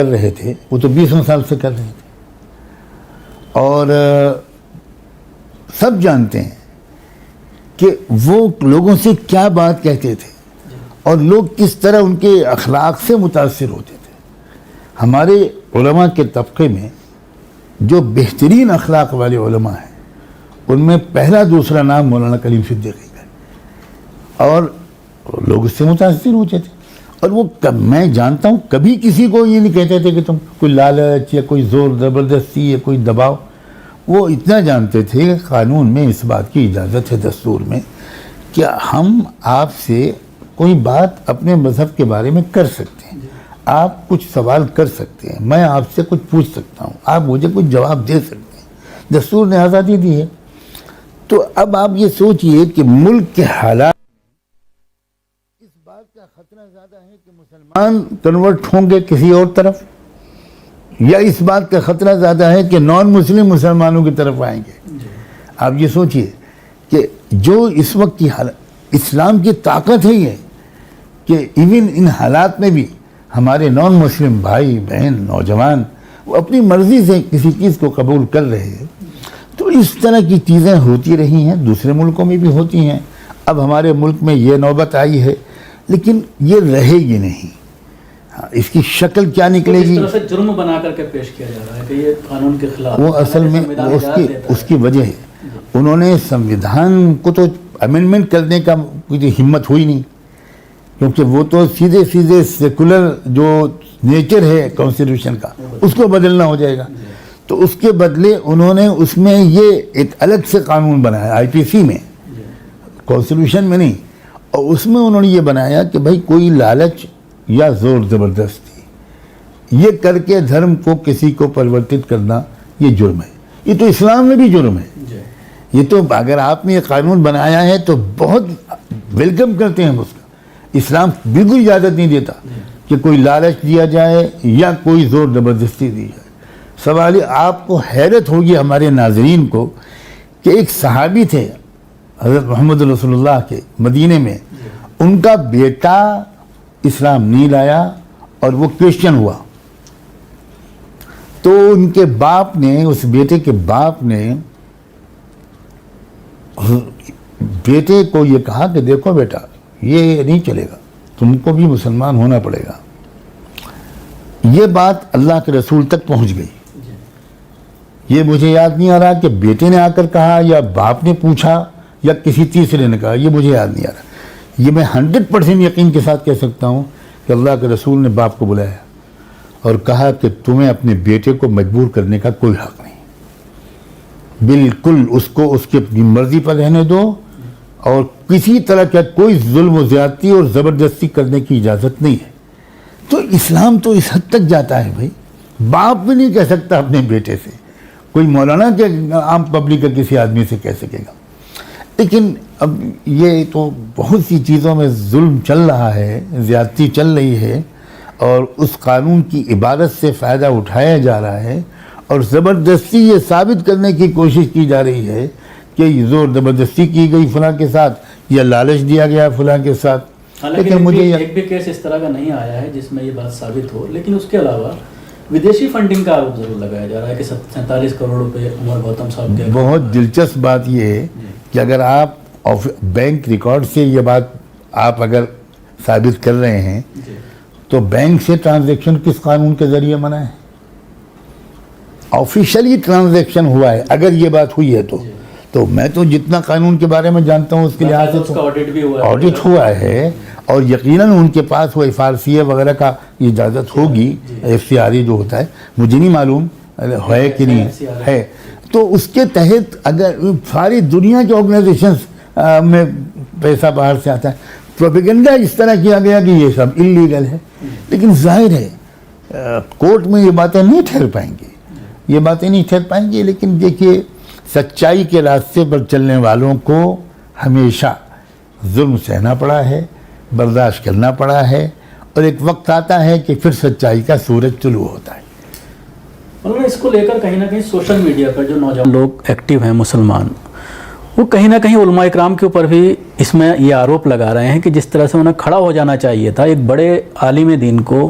کر رہے تھے وہ تو 20 سال سے کر رہے تھے، اور سب جانتے ہیں کہ وہ لوگوں سے کیا بات کہتے تھے اور لوگ کس طرح ان کے اخلاق سے متاثر ہوتے تھے۔ ہمارے علماء کے طبقے میں جو بہترین اخلاق والے علماء ہیں ان میں پہلا دوسرا نام مولانا کلیم صدیقی کا ہے، اور لوگ اس سے متاثر ہوتے تھے۔ اور وہ میں جانتا ہوں کبھی کسی کو یہ نہیں کہتے تھے کہ تم کوئی لالچ یا کوئی زور زبردستی یا کوئی دباؤ۔ وہ اتنا جانتے تھے کہ قانون میں اس بات کی اجازت ہے، دستور میں، کہ ہم آپ سے کوئی بات اپنے مذہب کے بارے میں کر سکتے ہیں، آپ کچھ سوال کر سکتے ہیں، میں آپ سے کچھ پوچھ سکتا ہوں، آپ مجھے کچھ جواب دے سکتے ہیں، دستور نے آزادی دی ہے۔ تو اب آپ یہ سوچئے کہ ملک کے حالات اس بات کا خطرہ زیادہ ہے کہ مسلمان کنورٹ ہوں گے کسی اور طرف، یا اس بات کا خطرہ زیادہ ہے کہ نان مسلم مسلمانوں کی طرف آئیں گے؟ آپ یہ سوچئے کہ جو اس وقت کی حالت، اسلام کی طاقت ہے یہ کہ ایون ان حالات میں بھی ہمارے نان مسلم بھائی بہن نوجوان وہ اپنی مرضی سے کسی چیز کو قبول کر رہے ہیں۔ تو اس طرح کی چیزیں ہوتی رہی ہیں، دوسرے ملکوں میں بھی ہوتی ہیں، اب ہمارے ملک میں یہ نوبت آئی ہے، لیکن یہ رہے گی نہیں۔ اس کی شکل کیا نکلے گی؟ اس طرح سے جرم بنا کر کے پیش کیا جا رہا ہے کہ یہ قانون کے خلاف، وہ اصل میں اس کی وجہ ہے انہوں نے سنویدھان کو تو امینڈمنٹ کرنے کا کوئی ہمت ہوئی نہیں، کیونکہ وہ تو سیدھے سیدھے سیکولر جو نیچر ہے کانسٹیٹیوشن کا اس کو بدلنا ہو جائے گا۔ تو اس کے بدلے انہوں نے اس میں یہ ایک الگ سے قانون بنایا، آئی پی سی میں، کانسٹیٹیوشن میں نہیں، اور اس میں انہوں نے یہ بنایا کہ بھائی کوئی لالچ یا زور زبردستی یہ کر کے دھرم کو کسی کو پرورتت کرنا یہ جرم ہے۔ یہ تو اسلام میں بھی جرم ہے۔ یہ تو اگر آپ نے یہ قانون بنایا ہے تو بہت ویلکم کرتے ہیں ہم اس کا۔ اسلام بالکل اجازت نہیں دیتا کہ کوئی لالچ دیا جائے یا کوئی زور زبردستی دی جائے۔ سوال آپ کو حیرت ہوگی ہمارے ناظرین کو کہ ایک صحابی تھے حضرت محمد رسول اللہ کے، مدینے میں، ان کا بیٹا اسلام نہیں لایا اور وہ کرسچن ہوا، تو ان کے باپ نے، اس بیٹے کے باپ نے بیٹے کو یہ کہا کہ دیکھو بیٹا یہ نہیں چلے گا، تم کو بھی مسلمان ہونا پڑے گا۔ یہ بات اللہ کے رسول تک پہنچ گئی۔ یہ مجھے یاد نہیں آ رہا کہ بیٹے نے آ کر کہا یا باپ نے پوچھا یا کسی تیسرے نے کہا، یہ مجھے یاد نہیں آ رہا۔ یہ میں 100% یقین کے ساتھ کہہ سکتا ہوں کہ اللہ کے رسول نے باپ کو بلایا اور کہا کہ تمہیں اپنے بیٹے کو مجبور کرنے کا کوئی حق نہیں، بالکل اس کو اس کی اپنی مرضی پر رہنے دو، اور کسی طرح کا کوئی ظلم و زیادتی اور زبردستی کرنے کی اجازت نہیں ہے۔ تو اسلام تو اس حد تک جاتا ہے بھائی، باپ بھی نہیں کہہ سکتا اپنے بیٹے سے، کوئی مولانا کے عام پبلک کا کسی آدمی سے کہہ سکے گا۔ لیکن اب یہ تو بہت سی چیزوں میں ظلم چل رہا ہے، زیادتی چل رہی ہے، اور اس قانون کی عبادت سے فائدہ اٹھایا جا رہا ہے، اور زبردستی یہ ثابت کرنے کی کوشش کی جا رہی ہے کہ یہ زور زبردستی کی گئی فلاں کے ساتھ یا لالچ دیا گیا فلاں کے ساتھ۔ لیکن مجھے ایک بھی کیس اس طرح کا نہیں آیا ہے جس میں یہ بات ثابت ہو، لیکن اس کے علاوہ ودیشی فنڈنگ کا آروپ ضرور لگایا جا رہا ہے کہ 47 کروڑ روپے عمر گوتم صاحب کے۔ بہت دلچسپ بات یہ ہے کہ اگر آپ بینک ریکارڈ سے یہ بات آپ اگر ثابت کر رہے ہیں تو بینک سے ٹرانزیکشن کس قانون کے ذریعے منع ہے؟ آفیشلی ٹرانزیکشن ہوا ہے اگر یہ بات ہوئی ہے تو میں تو جتنا قانون کے بارے میں جانتا ہوں اس کے لحاظ سے آڈٹ ہوا ہے، اور یقیناً ان کے پاس وہ FRCA وغیرہ کا اجازت ہوگی، FCRA جو ہوتا ہے، مجھے نہیں معلوم ہے کہ نہیں ہے۔ تو اس کے تحت اگر ساری دنیا کے آرگنائزیشنز میں پیسہ باہر سے آتا ہے، پروپیگنڈا اس طرح کیا گیا کہ یہ سب انلیگل ہے، لیکن ظاہر ہے کورٹ میں یہ باتیں نہیں ٹھہر پائیں گی، لیکن دیکھیے سچائی کے راستے پر چلنے والوں کو ہمیشہ ظلم سہنا پڑا ہے، برداشت کرنا پڑا ہے، اور ایک وقت آتا ہے کہ پھر سچائی کا سورج طلوع ہوتا ہے۔ اس کو لے کر کہیں نہ کہیں سوشل میڈیا پر جو نوجوان لوگ ایکٹیو ہیں مسلمان، وہ کہیں نہ کہیں علماء اکرام کے اوپر بھی اس میں یہ آروپ لگا رہے ہیں کہ جس طرح سے انہیں کھڑا ہو جانا چاہیے تھا، ایک بڑے عالم دین کو